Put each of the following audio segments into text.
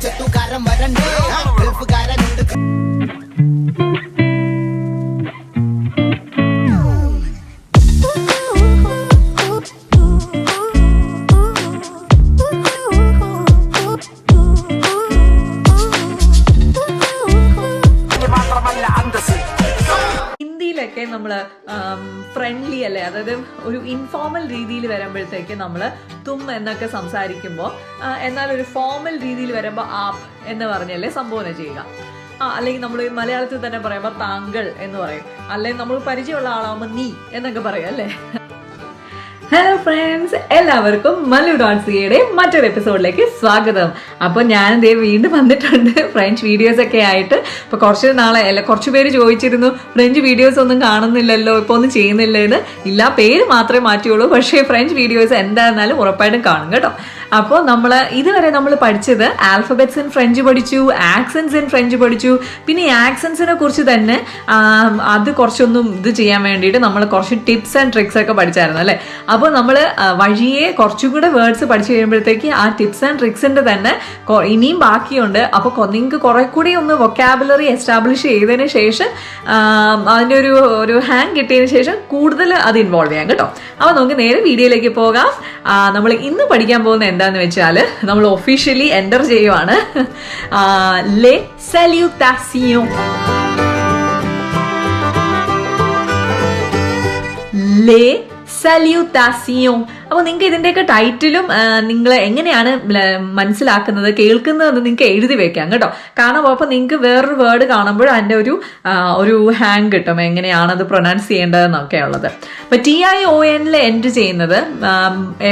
ചെത്തുകാരൻ വരണ്ടേ ഗൾഫുകാരനുണ്ട് ൊക്കെ നമ്മൾ ഫ്രണ്ട്ലി അല്ലേ, അതായത് ഒരു ഇൻഫോർമൽ രീതിയിൽ വരുമ്പോഴത്തേക്ക് നമ്മൾ തും എന്നൊക്കെ സംസാരിക്കുമ്പോൾ, എന്നാൽ ഒരു ഫോർമൽ രീതിയിൽ വരുമ്പോൾ ആപ്പ് എന്ന് പറഞ്ഞല്ലേ സംബോധന ചെയ്യുക. അല്ലെങ്കിൽ നമ്മൾ മലയാളത്തിൽ തന്നെ പറയുമ്പോൾ താങ്കൾ എന്ന് പറയും, അല്ലെങ്കിൽ നമ്മൾ പരിചയമുള്ള ആളാവുമ്പോൾ നീ എന്നൊക്കെ പറയും അല്ലേ. ഹലോ ഫ്രണ്ട്സ്, എല്ലാവർക്കും മല്ലു.സിയുടെ മറ്റൊരു എപ്പിസോഡിലേക്ക് സ്വാഗതം. അപ്പോൾ ഞാൻ വീണ്ടും വന്നിട്ടുണ്ട് ഫ്രഞ്ച് വീഡിയോസ് ഒക്കെ ആയിട്ട്. ഇപ്പോൾ കുറച്ച് നാളെ കുറച്ച് പേര് ചോദിച്ചിരുന്നു ഫ്രഞ്ച് വീഡിയോസ് ഒന്നും കാണുന്നില്ലല്ലോ, ഇപ്പോൾ ഒന്നും ചെയ്യുന്നില്ലെന്ന്. ഇല്ല, പേര് മാത്രമേ മാറ്റിയുള്ളൂ, പക്ഷേ ഫ്രഞ്ച് വീഡിയോസ് എന്തായിരുന്നാലും ഉറപ്പായിട്ടും കാണും കേട്ടോ. അപ്പോൾ ഇതുവരെ നമ്മൾ പഠിച്ചത് ആൽഫബറ്റ്സ് ഇൻ ഫ്രഞ്ച് പഠിച്ചു, ആക്സൻസ് ഇൻ ഫ്രഞ്ച് പഠിച്ചു. പിന്നെ ഈ ആക്സൻസിനെ കുറിച്ച് തന്നെ അത് കുറച്ചൊന്നും ഇത് ചെയ്യാൻ വേണ്ടിയിട്ട് നമ്മൾ കുറച്ച് ടിപ്സ് ആൻഡ് ട്രിക്സ് ഒക്കെ പഠിച്ചായിരുന്നു അല്ലേ. അപ്പോൾ നമ്മൾ വഴിയെ കുറച്ചും കൂടെ വേർഡ്സ് പഠിച്ചു കഴിയുമ്പോഴത്തേക്ക് ആ ടിപ്സ് ആൻഡ് ട്രിക്സിൻ്റെ തന്നെ ഇനിയും ബാക്കിയുണ്ട്. അപ്പോൾ നിങ്ങൾക്ക് കുറെ കൂടി ഒന്ന് വൊക്കാബുലറി എസ്റ്റാബ്ലിഷ് ചെയ്തതിന് ശേഷം അതിൻ്റെ ഒരു ഹാങ് കിട്ടിയതിന് ശേഷം കൂടുതൽ അത് ഇൻവോൾവ് ചെയ്യാം കേട്ടോ. അപ്പോൾ നമുക്ക് നേരെ വീഡിയോയിലേക്ക് പോകാം. നമ്മൾ ഇന്ന് പഠിക്കാൻ പോകുന്ന എന്താന്ന് വെച്ചാൽ നമ്മൾ ഒഫീഷ്യലി എൻ്റർ ചെയ്യുവാണ്. ലെ സല്യൂട്ടാസിയോൺ. ലെ സല്യൂട്ടാസിയോൺ. അപ്പോൾ നിങ്ങൾക്ക് ഇതിൻ്റെയൊക്കെ ടൈറ്റിലും നിങ്ങൾ എങ്ങനെയാണ് മനസ്സിലാക്കുന്നത്, കേൾക്കുന്നതെന്ന് നിങ്ങൾക്ക് എഴുതി വെക്കാം കേട്ടോ. കാരണം അപ്പോൾ നിങ്ങൾക്ക് വേറൊരു വേർഡ് കാണുമ്പോൾ അതിൻ്റെ ഒരു ഹാങ് കിട്ടും, എങ്ങനെയാണത് പ്രൊനൗൺസ് ചെയ്യേണ്ടതെന്നൊക്കെ ഉള്ളത്. അപ്പോൾ TION എൻഡ് ചെയ്യുന്നത്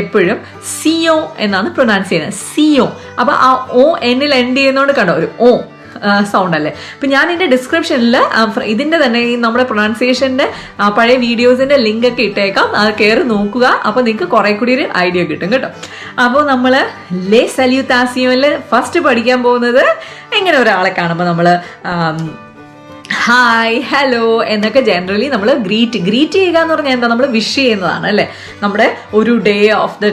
എപ്പോഴും സിയോ എന്നാണ് പ്രൊനൗൺസ് ചെയ്യുന്നത്, സിയോ. അപ്പോൾ ആ ON എൻഡ് ചെയ്യുന്നതുകൊണ്ട് കണ്ടോ ഒരു ഓ സൗണ്ട് അല്ലേ. അപ്പം ഞാൻ ഇതിൻ്റെ ഡിസ്ക്രിപ്ഷനിൽ ഇതിൻ്റെ തന്നെ ഈ നമ്മുടെ പ്രൊനൗൺസിയേഷൻ്റെ പഴയ വീഡിയോസിൻ്റെ ലിങ്ക് ഒക്കെ ഇട്ടേക്കാം, അത് കയറി നോക്കുക. അപ്പോൾ നിങ്ങൾക്ക് കുറേ കൂടി ഒരു ഐഡിയ കിട്ടും കേട്ടോ. അപ്പോൾ നമ്മൾ ലെ സല്യൂട്ടാസിയോനിൽ ഫസ്റ്റ് പഠിക്കാൻ പോകുന്നത് എങ്ങനെ ഒരാളെ കാണുമ്പോൾ നമ്മൾ ഹായ് ഹലോ എന്നൊക്കെ ജനറലി നമ്മൾ ഗ്രീറ്റ് ചെയ്യുക എന്ന് പറഞ്ഞാൽ എന്താ, നമ്മൾ വിഷ് ചെയ്യുന്നതാണ് അല്ലേ. നമ്മുടെ ഒരു ഡേ ഓഫ് ദ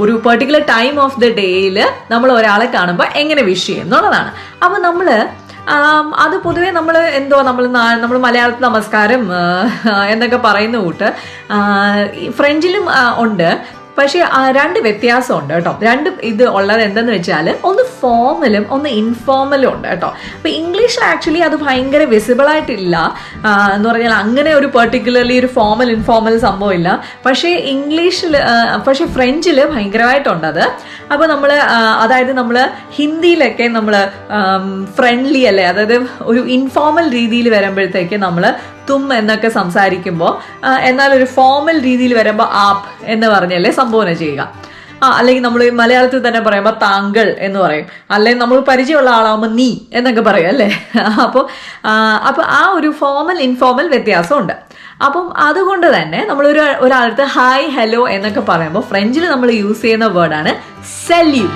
ഒരു പെർട്ടിക്കുലർ ടൈം ഓഫ് ദ ഡേയിൽ നമ്മൾ ഒരാളെ കാണുമ്പോൾ എങ്ങനെ വിഷ് ചെയ്യും എന്നുള്ളതാണ്. അപ്പോൾ നമ്മൾ അത് പൊതുവേ നമ്മൾ മലയാളത്തിൽ നമസ്കാരം എന്നൊക്കെ പറയുന്ന കൂട്ട് ഫ്രഞ്ചിലും ഉണ്ട്. പക്ഷേ രണ്ട് വ്യത്യാസമുണ്ട് കേട്ടോ. രണ്ട് ഇത് ഉള്ളത് എന്തെന്ന് വെച്ചാൽ ഒന്ന് ഫോർമലും ഒന്ന് ഇൻഫോർമലും ഉണ്ട് കേട്ടോ. അപ്പോൾ ഇംഗ്ലീഷിൽ ആക്ച്വലി അത് ഭയങ്കര വിസിബിൾ ആയിട്ടില്ല എന്ന് പറഞ്ഞാൽ അങ്ങനെ ഒരു പെർട്ടിക്കുലർലി ഒരു ഫോർമൽ ഇൻഫോർമൽ സംഭവം ഇല്ല. പക്ഷേ ഫ്രഞ്ചിൽ ഭയങ്കരമായിട്ടുണ്ട് അത്. അപ്പോൾ അതായത് നമ്മൾ ഹിന്ദിയിലൊക്കെ നമ്മൾ ഫ്രണ്ട്ലി അല്ലേ, അതായത് ഒരു ഇൻഫോർമൽ രീതിയിൽ വരുമ്പോഴത്തേക്ക് നമ്മൾ തും എന്നൊക്കെ സംസാരിക്കുമ്പോൾ, എന്നാൽ ഒരു ഫോർമൽ രീതിയിൽ വരുമ്പോൾ ആപ്പ് എന്ന് പറഞ്ഞല്ലേ സംബോധന ചെയ്യുക. അല്ലെങ്കിൽ നമ്മൾ മലയാളത്തിൽ തന്നെ പറയുമ്പോൾ താങ്കൾ എന്ന് പറയും, അല്ലെങ്കിൽ നമ്മൾ പരിചയമുള്ള ആളാവുമ്പോൾ നീ എന്നൊക്കെ പറയും അല്ലേ. അപ്പോൾ ആ ഒരു ഫോർമൽ ഇൻഫോർമൽ വ്യത്യാസമുണ്ട്. അപ്പം അതുകൊണ്ട് തന്നെ നമ്മൾ ഒരാളടുത്ത് ഹായ് ഹലോ എന്നൊക്കെ പറയുമ്പോൾ ഫ്രഞ്ചിൽ നമ്മൾ യൂസ് ചെയ്യുന്ന വേർഡാണ് സല്യൂ.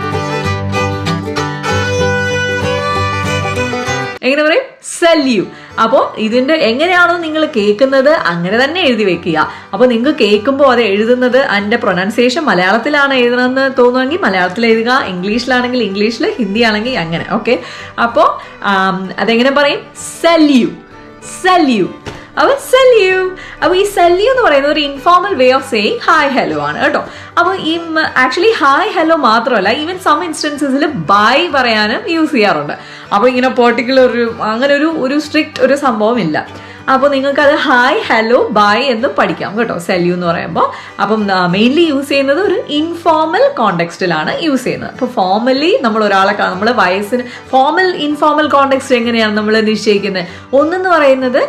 എങ്ങനെ പറയും? സല്യൂ. അപ്പോൾ ഇതിൻ്റെ എങ്ങനെയാണോ നിങ്ങൾ കേൾക്കുന്നത് അങ്ങനെ തന്നെ എഴുതി വെക്കുക. അപ്പോൾ നിങ്ങൾക്ക് കേൾക്കുമ്പോൾ അത് എഴുതുന്നത് അതിൻ്റെ പ്രൊനൗൺസിയേഷൻ മലയാളത്തിലാണ് എഴുതണമെന്ന് തോന്നുമെങ്കിൽ മലയാളത്തിൽ എഴുതുക, ഇംഗ്ലീഷിലാണെങ്കിൽ ഇംഗ്ലീഷിൽ, ഹിന്ദി ആണെങ്കിൽ അങ്ങനെ. ഓക്കെ, അപ്പോൾ അതെങ്ങനെ പറയും? സല്യൂ, സല്യൂ. അപ്പോൾ സല്യൂ. അപ്പോൾ ഈ സല്യൂ എന്ന് പറയുന്നത് ഒരു informal way of saying hi hello ആണ് കേട്ടോ. അപ്പോൾ ഈ ആക്ച്വലി ഹായ് ഹലോ മാത്രമല്ല, ഈവൻ സം ഇൻസ്റ്റൻസസിൽ ബൈ പറയാനും യൂസ് ചെയ്യാറുണ്ട്. അപ്പോൾ ഇങ്ങനെ പെർട്ടിക്കുലർ അങ്ങനെ ഒരു സ്ട്രിക്റ്റ് ഒരു സംഭവം ഇല്ല. അപ്പോൾ നിങ്ങൾക്കത് ഹായ് ഹലോ ബൈ എന്നും പഠിക്കാം കേട്ടോ, സല്യൂ എന്ന് പറയുമ്പോൾ. അപ്പം മെയിൻലി യൂസ് ചെയ്യുന്നത് ഒരു ഇൻഫോർമൽ കോണ്ടെക്സ്റ്റിലാണ് യൂസ് ചെയ്യുന്നത്. അപ്പോൾ ഫോർമലി നമ്മൾ നമ്മുടെ വയസ്സിന് ഫോർമൽ ഇൻഫോർമൽ കോണ്ടെക്സ്റ്റ് എങ്ങനെയാണ് നമ്മൾ നിശ്ചയിക്കുന്നത്? ഒന്നെന്ന് പറയുന്നത്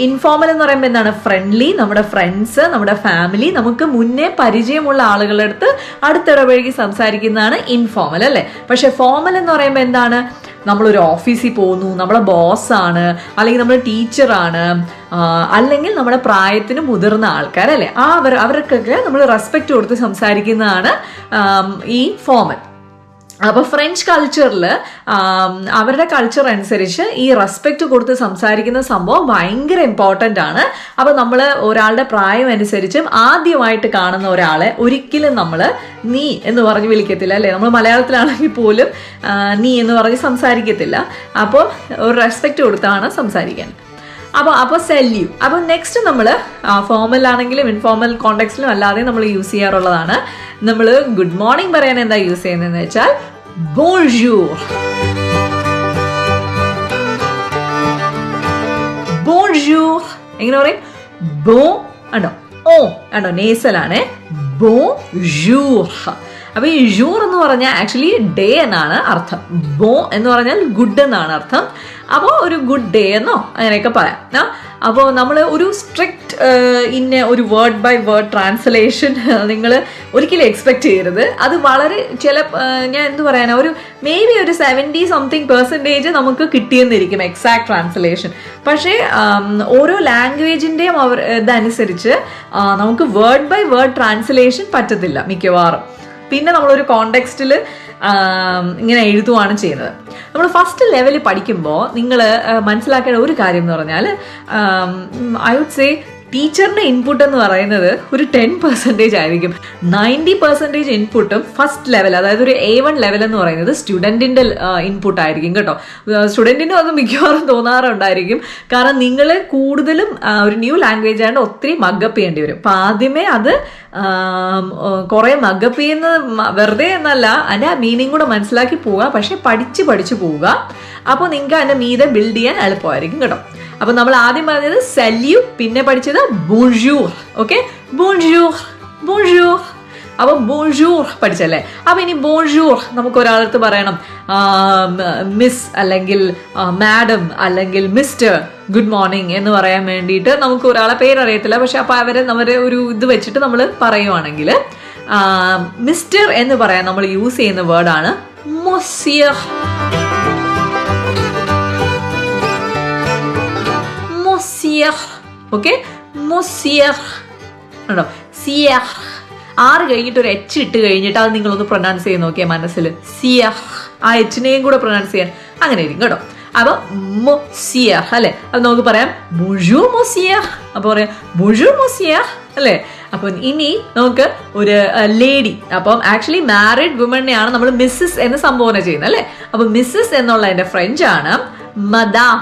ഇൻഫോർമൽ എന്ന് പറയുമ്പോൾ എന്താണ്, ഫ്രണ്ട്ലി, നമ്മുടെ ഫ്രണ്ട്സ്, നമ്മുടെ ഫാമിലി, നമുക്ക് മുന്നേ പരിചയമുള്ള ആളുകളുടെ അടുത്ത് അടുത്തിടപഴകി സംസാരിക്കുന്നതാണ് ഇൻഫോർമൽ അല്ലേ. പക്ഷെ ഫോർമൽ എന്ന് പറയുമ്പോൾ എന്താണ്, നമ്മളൊരു ഓഫീസിൽ പോകുന്നു, നമ്മളെ ബോസാണ്, അല്ലെങ്കിൽ നമ്മൾ ടീച്ചറാണ്, അല്ലെങ്കിൽ നമ്മുടെ പ്രായത്തിന് മുതിർന്ന ആൾക്കാരല്ലേ, അവർക്കൊക്കെ നമ്മൾ റെസ്പെക്റ്റ് കൊടുത്ത് സംസാരിക്കുന്നതാണ് ഈ ഫോർമൽ. അപ്പോൾ ഫ്രഞ്ച് കൾച്ചറിൽ അവരുടെ കൾച്ചർ അനുസരിച്ച് ഈ റെസ്പെക്റ്റ് കൊടുത്ത് സംസാരിക്കുന്ന സംഭവം ഭയങ്കര ഇമ്പോർട്ടൻ്റ് ആണ്. അപ്പോൾ നമ്മൾ ഒരാളുടെ പ്രായം അനുസരിച്ചും ആദ്യമായിട്ട് കാണുന്ന ഒരാളെ ഒരിക്കലും നമ്മൾ നീ എന്ന് പറഞ്ഞ് വിളിക്കത്തില്ല അല്ലേ. നമ്മൾ മലയാളത്തിലാണെങ്കിൽ പോലും നീ എന്ന് പറഞ്ഞ് സംസാരിക്കത്തില്ല. അപ്പോൾ ഒരു റെസ്പെക്റ്റ് കൊടുത്താണ് സംസാരിക്കാൻ. അപ്പോൾ സെല്യൂ. അപ്പോൾ നെക്സ്റ്റ് നമ്മൾ ഫോർമൽ ആണെങ്കിലും ഇൻഫോർമൽ കോണ്ടെക്സ്റ്റിലും അല്ലാതെ നമ്മൾ യൂസ് ചെയ്യാറുള്ളതാണ്. നമ്മൾ ഗുഡ് മോർണിംഗ് പറയാൻ എന്താ യൂസ് ചെയ്യുന്നതെന്ന് വെച്ചാൽ ബോൺജൂർ. ബോൺജൂർ എങ്ങനെ പറയും? ബോ ആണോ ഓ ആണോ നേസലാണ്. ബോൺജൂർ. അപ്പൊ ഈ ജൂർ എന്ന് പറഞ്ഞാൽ ആക്ച്വലി ഡേ എന്നാണ് അർത്ഥം. ബോ എന്ന് പറഞ്ഞാൽ ഗുഡ് എന്നാണ് അർത്ഥം. അപ്പോൾ ഒരു ഗുഡ് ഡേ എന്നോ അങ്ങനെയൊക്കെ പറയാം. അപ്പോൾ നമ്മൾ ഒരു സ്ട്രിക്റ്റ് ഒരു വേർഡ് ബൈ വേർഡ് ട്രാൻസ്ലേഷൻ നിങ്ങൾ ഒരിക്കലും എക്സ്പെക്ട് ചെയ്യരുത്. അത് വളരെ ഞാൻ എന്ത് പറയാനാ, ഒരു മേ ബി ഒരു 70% നമുക്ക് കിട്ടിയെന്നിരിക്കും എക്സാക്ട് ട്രാൻസ്ലേഷൻ. പക്ഷേ ഓരോ ലാംഗ്വേജിൻ്റെയും ഇതനുസരിച്ച് നമുക്ക് വേർഡ് ബൈ വേർഡ് ട്രാൻസ്ലേഷൻ പറ്റത്തില്ല മിക്കവാറും. പിന്നെ നമ്മളൊരു കോണ്ടെക്സ്റ്റിൽ ഇങ്ങനെ എഴുതുകയാണ് ചെയ്യുന്നത്. നമ്മൾ ഫസ്റ്റ് ലെവലിൽ പഠിക്കുമ്പോൾ നിങ്ങൾ മനസ്സിലാക്കേണ്ട ഒരു കാര്യം എന്ന് പറഞ്ഞാൽ ഐ വുഡ് സേ ടീച്ചറിൻ്റെ ഇൻപുട്ട് എന്ന് പറയുന്നത് ഒരു 10% ആയിരിക്കും. 90% ഇൻപുട്ടും ഫസ്റ്റ് ലെവൽ, അതായത് ഒരു A1 ലെവൽ എന്ന് പറയുന്നത് സ്റ്റുഡൻറ്റിൻ്റെ ഇൻപുട്ട് ആയിരിക്കും കേട്ടോ. സ്റ്റുഡൻറ്റിനും അത് മിക്കവാറും തോന്നാറുണ്ടായിരിക്കും. കാരണം നിങ്ങൾ കൂടുതലും ഒരു ന്യൂ ലാംഗ്വേജ് ആയതുകൊണ്ട് ഒത്തിരി മഗ്ഗപ്പ് ചെയ്യേണ്ടി വരും. അപ്പം ആദ്യമേ അത് കുറേ മഗ്ഗപ്പ് ചെയ്യുന്നത് വെറുതെ എന്നല്ല, അതിൻ്റെ ആ മീനിങ് കൂടെ മനസ്സിലാക്കി പോവുക. പക്ഷെ പഠിച്ച് പോവുക. അപ്പോൾ നിങ്ങൾക്ക് അതിൻ്റെ മീതെ ബിൽഡ് ചെയ്യാൻ എളുപ്പമായിരിക്കും കേട്ടോ. അപ്പൊ നമ്മൾ ആദ്യം പറഞ്ഞത് സല്യൂ, പിന്നെ പഠിച്ചത് ബോൺജൂർ. ഓക്കെ, ബോൺജൂർ ബോൺജൂർ. അപ്പൊ ബോൺജൂർ പഠിച്ചല്ലേ. അപ്പൊ ഇനി ബോൺജൂർ നമുക്ക് ഒരാളടുത്ത് പറയണം മിസ് അല്ലെങ്കിൽ മാഡം അല്ലെങ്കിൽ മിസ്റ്റർ ഗുഡ് മോർണിംഗ് എന്ന് പറയാൻ വേണ്ടിയിട്ട് നമുക്ക് ഒരാളെ പേരറിയത്തില്ല. പക്ഷെ അപ്പൊ അവരെ ഒരു ഇത് വെച്ചിട്ട് നമ്മൾ പറയുവാണെങ്കിൽ മിസ്റ്റർ എന്ന് പറയാൻ നമ്മൾ യൂസ് ചെയ്യുന്ന വേർഡാണ് മൊസിയർ. ഓക്കെ, മൊസിയർ ഉണ്ടോ. സിയർ ആറ് കഴിഞ്ഞിട്ട് ഒരു എച്ച് ഇട്ട് കഴിഞ്ഞിട്ട് അത് നിങ്ങളൊന്ന് പ്രൊനൗൺസ് ചെയ്ത് നോക്കിയാൽ മനസ്സിൽ സിയർ, ആ എച്ചിനെയും കൂടെ പ്രൊനൗൺസ് ചെയ്യാൻ അങ്ങനെ ഇരിക്കും കേട്ടോ. അപ്പൊ മൊസിയർ അല്ലെ, അത് നമുക്ക് പറയാം ബോൺജൂർ മൊസിയർ. അപ്പൊ പറയാം ബോൺജൂർ മൊസിയർ അല്ലെ. അപ്പൊ ഇനി നമുക്ക് ഒരു ലേഡി, അപ്പം ആക്ച്വലി മാരീഡ് വുമണിനെയാണ് നമ്മൾ മിസ്സസ് എന്ന് സംബോധന ചെയ്യുന്നത് അല്ലെ. അപ്പൊ മിസ്സസ് എന്നുള്ളതിന്റെ ഫ്രഞ്ച് ആണ് മദാം.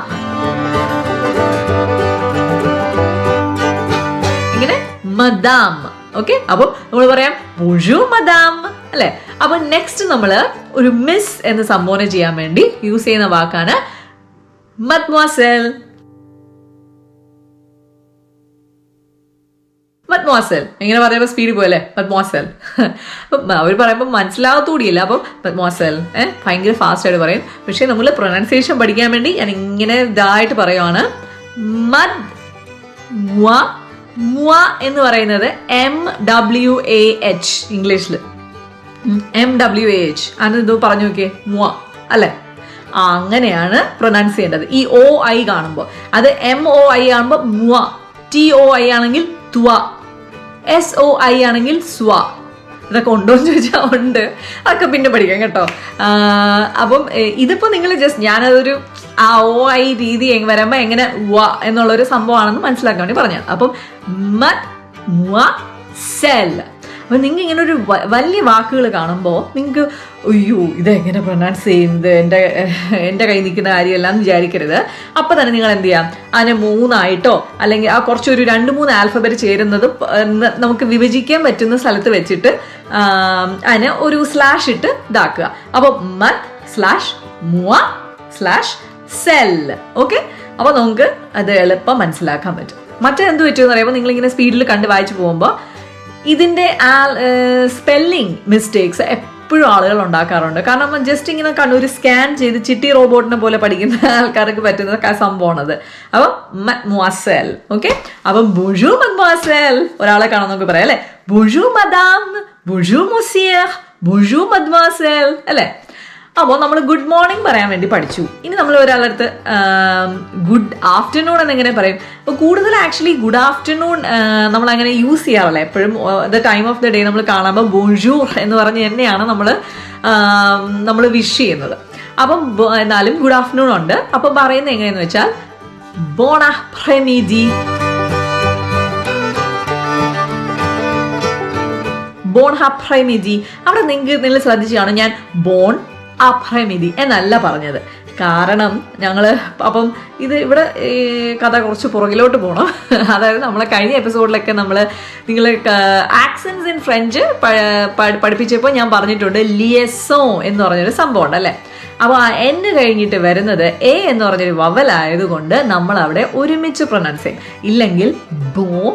മദാം. ഓക്കെ, അപ്പൊ നമ്മൾ പറയാം ബോൺജൂർ മദാം അല്ലെ. അപ്പൊ നെക്സ്റ്റ് നമ്മൾ ഒരു മിസ് എന്ന് സംബോധന ചെയ്യാൻ വേണ്ടി യൂസ് ചെയ്യുന്ന വാക്കാണ് മദ്മോസൽ. മദ്മോസൽ എങ്ങനെ പറയുമ്പോൾ സ്പീഡ് പോയല്ലേ, മദ്മോസൽ. അപ്പം അവർ പറയുമ്പോൾ മനസ്സിലാകത്തൂടിയില്ല. അപ്പം മദ്മോസൽ ഭയങ്കര ഫാസ്റ്റ് ആയിട്ട് പറയും. പക്ഷെ നമ്മൾ പ്രൊനൗൺസിയേഷൻ പഠിക്കാൻ വേണ്ടി ഞാൻ ഇങ്ങനെ ഇതായിട്ട് പറയുവാണ്. മദ് മ്വ. മ്വ എന്ന് പറയുന്നത് MWAH ഇംഗ്ലീഷിൽ. MWAH അത് പറഞ്ഞു നോക്കിയേ, മ്വ അല്ലെ. അങ്ങനെയാണ് പ്രൊനൗൺസ് ചെയ്യേണ്ടത്. ഈ OI കാണുമ്പോൾ അത് MOI ആകുമ്പോൾ മ്വ, TOI ആണെങ്കിൽ ത്വ, SOI ആണെങ്കിൽ സ്വ. ഇതൊക്കെ ഉണ്ടോ എന്ന് ചോദിച്ചാൽ ഉണ്ട്, അതൊക്കെ പിന്നെ പഠിക്കാം കേട്ടോ. അപ്പം ഇതിപ്പോൾ നിങ്ങൾ ജസ്റ്റ് ഞാനതൊരു ആ OI രീതി വരുമ്പോൾ എങ്ങനെ വ എന്നുള്ളൊരു സംഭവമാണെന്ന് മനസ്സിലാക്കാൻ വേണ്ടി പറഞ്ഞു. അപ്പം മത് മ്വ സെൽ. അപ്പം നിങ്ങൾ ഇങ്ങനെ ഒരു വലിയ വാക്കുകൾ കാണുമ്പോൾ നിങ്ങൾക്ക് അയ്യോ ഇതെങ്ങനെ പ്രൊനൗൺസ് ചെയ്യുന്നത്, എൻ്റെ കയ്യിൽ നിൽക്കുന്ന കാര്യമല്ല എന്ന് വിചാരിക്കരുത്. അപ്പം തന്നെ നിങ്ങൾ എന്ത് ചെയ്യാം, അതിനെ 3 അല്ലെങ്കിൽ ആ കുറച്ചൊരു 2-3 ആൽഫബറ്റ് ചേരുന്നത് നമുക്ക് വിഭജിക്കാൻ പറ്റുന്ന സ്ഥലത്ത് വെച്ചിട്ട് അതിനെ ഒരു സ്ലാഷ് ഇട്ട് ഇതാക്കുക. അപ്പോൾ മത് സ്ലാഷ് മ്വ സ്ലാഷ് സെൽ. ഓക്കെ, അപ്പോൾ നമുക്ക് അത് എളുപ്പം മനസ്സിലാക്കാൻ പറ്റും. മറ്റെന്ത് പറ്റുമെന്ന് പറയുമ്പോൾ നിങ്ങളിങ്ങനെ സ്പീഡിൽ കണ്ട് വായിച്ചു പോകുമ്പോൾ ഇതിൻ്റെ സ്പെല്ലിംഗ് മിസ്റ്റേക്സ് എപ്പോഴും ആളുകൾ ഉണ്ടാക്കാറുണ്ട്. കാരണം ജസ്റ്റ് ഇങ്ങനെ ഒരു സ്കാൻ ചെയ്ത് ചിട്ടി റോബോട്ടിനെ പോലെ പഠിക്കുന്ന ആൾക്കാർക്ക് പറ്റുന്ന സംഭവമാണത്. അപ്പം മദ്മോസൽ. ഓക്കെ, അപ്പം ബോൺജൂർ മദ്മോസൽ ഒരാളെ കാണാൻ നമുക്ക് പറയാം അല്ലെ. ബോൺജൂർ മദാം, ബോൺജൂർ മൊസിയർ, ബോൺജൂർ മദ്മോസൽ അല്ലെ. അപ്പോൾ നമ്മൾ ഗുഡ് മോർണിംഗ് പറയാൻ വേണ്ടി പഠിച്ചു. ഇനി നമ്മൾ ഒരാളടുത്ത് ഗുഡ് ആഫ്റ്റർനൂൺ എന്നെങ്ങനെ പറയും? അപ്പോൾ കൂടുതൽ ആക്ച്വലി ഗുഡ് ആഫ്റ്റർനൂൺ നമ്മൾ അങ്ങനെ യൂസ് ചെയ്യാറില്ല. എപ്പോഴും the time of the day നമ്മൾ കാണുമ്പോൾ ബോൺജൂർ എന്ന് പറഞ്ഞ് തന്നെയാണ് നമ്മൾ വിഷ് ചെയ്യുന്നത്. അപ്പം എന്നാലും ഗുഡ് ആഫ്റ്റർനൂൺ ഉണ്ട്. അപ്പം പറയുന്നത് എങ്ങനെയെന്ന് വെച്ചാൽ ബോൺ ആപ്രമിഡി, ബോൺ ആപ്രമിഡി. അവിടെ നിങ്ങൾ ശ്രദ്ധിച്ചു കാണും, ഞാൻ ബോൺ ആപ്രമിഡി എന്നല്ല പറഞ്ഞത്. കാരണം അപ്പം ഇത് ഇവിടെ കഥ കുറച്ച് പുറകിലോട്ട് പോകണം. അതായത് നമ്മളെ കഴിഞ്ഞ എപ്പിസോഡിലൊക്കെ നിങ്ങൾ ആക്സൻസ് ഇൻ ഫ്രഞ്ച് പഠിപ്പിച്ചപ്പോൾ ഞാൻ പറഞ്ഞിട്ടുണ്ട് ലിയസോ എന്ന് പറഞ്ഞൊരു സംഭവം ഉണ്ട് അല്ലേ. അപ്പോൾ എൻ കഴിഞ്ഞിട്ട് വരുന്നത് എ എന്ന് പറഞ്ഞൊരു വവലായതുകൊണ്ട് നമ്മൾ അവിടെ ഒരുമിച്ച് പ്രൊനൗൺസ് ചെയ്യും. ഇല്ലെങ്കിൽ ബോൺ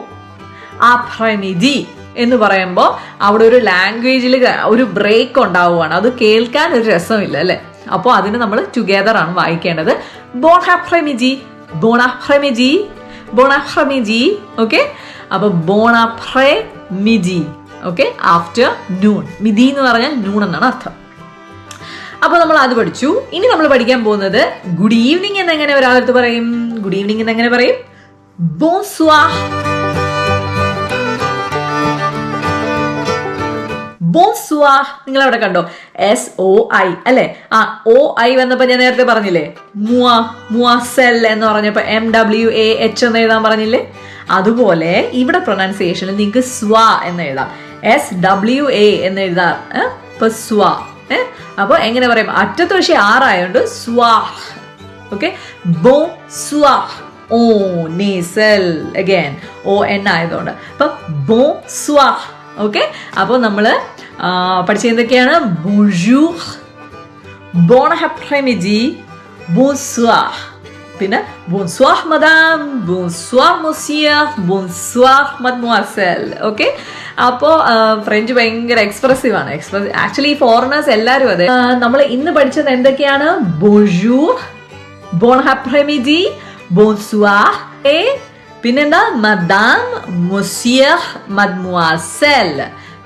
ആപ്രമിഡി എന്ന് പറയുമ്പോൾ അവിടെ ഒരു ലാംഗ്വേജിൽ ഒരു ബ്രേക്ക് ഉണ്ടാവുകയാണ്. അത് കേൾക്കാൻ ഒരു രസമില്ല അല്ലേ. അപ്പോൾ അതിന് നമ്മൾ ടുഗെദർ ആണ് വായിക്കേണ്ടത്. ബോൺ ആപ്രമിഡി, ബോൺ ആപ്രമിഡി, ബോൺ ആപ്രമിഡി. ഓക്കെ, അപ്പൊ ബോൺ ആപ്രമിഡി. Okay, afternoon. മിതി എന്ന് പറഞ്ഞാൽ നൂൺ എന്നാണ് അർത്ഥം. അപ്പൊ നമ്മൾ അത് പഠിച്ചു. ഇനി നമ്മൾ പഠിക്കാൻ പോകുന്നത് ഗുഡ് ഈവനിങ് എന്നെങ്ങനെ ഒരാളടുത്ത് പറയും? ഗുഡ് ഈവനിങ് എന്നെങ്ങനെ പറയും? ബോൺസ്വാർ. ബോൺസ്വാർ നിങ്ങൾ അവിടെ കണ്ടോ? SOI അല്ലെ. OI വന്നപ്പോ ഞാൻ നേരത്തെ പറഞ്ഞില്ലേ മുവാസെൽ എന്ന് പറഞ്ഞപ്പോ MWAH എന്ന് എഴുതാൻ പറഞ്ഞില്ലേ. അതുപോലെ ഇവിടെ പ്രൊനൗൺസിയേഷനിൽ നിങ്ങൾക്ക് സ്വാ എന്ന് എഴുതാം, SWA എന്ന് എഴുതാം. ഇപ്പൊ സ്വാ. അപ്പൊ എങ്ങനെ പറയും? അറ്റത്ത് പക്ഷേ ആറായോണ്ട് സ്വാ. ഓക്കെ, ബോൺസ്വാർ. ഓ നേസൽ അഗൈൻ ON ആയതുകൊണ്ട് അപ്പൊ ബോൺസ്വാർ. ഓക്കെ, അപ്പോൾ നമ്മൾ പഠിച്ച എന്തൊക്കെയാണ്? ബോൺജൂർ, ബോൺ ആപ്രമിഡി, ബോൺസ്വാർ, പിന്നെ ബോൺസ്വാർ മദാം, ബോൺസ്വാർ മോസിയർ, ബോൺസ്വാർ മദ്മോസൽ. ഓക്കെ, അപ്പോൾ ഫ്രഞ്ച് ഭയങ്കര എക്സ്പ്രസീവ് ആണ്. ആക്ച്വലി ഫോറിനേഴ്സ് എല്ലാവരും അതെ. നമ്മൾ ഇന്ന് പഠിച്ചത് എന്തൊക്കെയാണ്? ബോൺജൂർ, ബോൺ ആപ്രമിഡി, ബോൺസ്വാർ, പിന്നെന്താ? മദാം, മൊസിയർ, മദ്മോസൽ.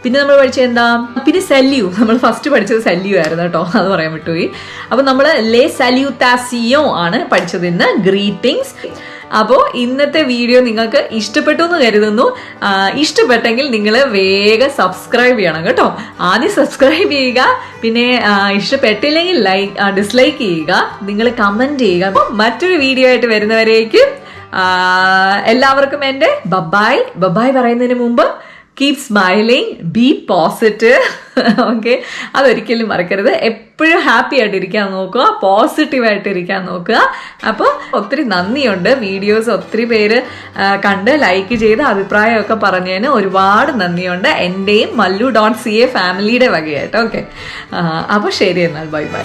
പിന്നെ നമ്മൾ പഠിച്ചത് എന്താ? പിന്നെ സല്യൂ. നമ്മൾ ഫസ്റ്റ് പഠിച്ചത് സല്യൂ ആയിരുന്നു കേട്ടോ, അത് പറയാൻ വിട്ടുപോയി. അപ്പൊ നമ്മൾ ലേ സല്യൂട്ടാസിയോ ആണ് പഠിച്ചത് ഇന്ന്, ഗ്രീറ്റിംഗ്സ്. അപ്പോൾ ഇന്നത്തെ വീഡിയോ നിങ്ങൾക്ക് ഇഷ്ടപ്പെട്ടു എന്ന് കരുതുന്നു. ഇഷ്ടപ്പെട്ടെങ്കിൽ നിങ്ങൾ വേഗം സബ്സ്ക്രൈബ് ചെയ്യണം കേട്ടോ. ആദ്യം സബ്സ്ക്രൈബ് ചെയ്യുക, പിന്നെ ഇഷ്ടപ്പെട്ടില്ലെങ്കിൽ ഡിസ്ലൈക്ക് ചെയ്യുക, നിങ്ങൾ കമന്റ് ചെയ്യുക. അപ്പോൾ മറ്റൊരു വീഡിയോ ആയിട്ട് വരുന്നവരേക്കും എല്ലാവർക്കും എൻ്റെ ബബായ്. ബബായ് പറയുന്നതിന് മുമ്പ് keep smiling, B positive. Okay, അതൊരിക്കലും മറക്കരുത്. എപ്പോഴും ഹാപ്പി ആയിട്ടിരിക്കാൻ നോക്കുക, പോസിറ്റീവായിട്ട് ഇരിക്കാൻ നോക്കുക. അപ്പോൾ ഒത്തിരി നന്ദിയുണ്ട്. വീഡിയോസ് ഒത്തിരി പേര് കണ്ട് ലൈക്ക് ചെയ്ത് അഭിപ്രായമൊക്കെ പറഞ്ഞതിന് ഒരുപാട് നന്ദിയുണ്ട്. എൻ്റെയും mallu.ca ഫാമിലിയുടെ വകയായിട്ട്. ഓക്കെ, അപ്പോൾ ശരി എന്നാൽ ബൈ ബൈ.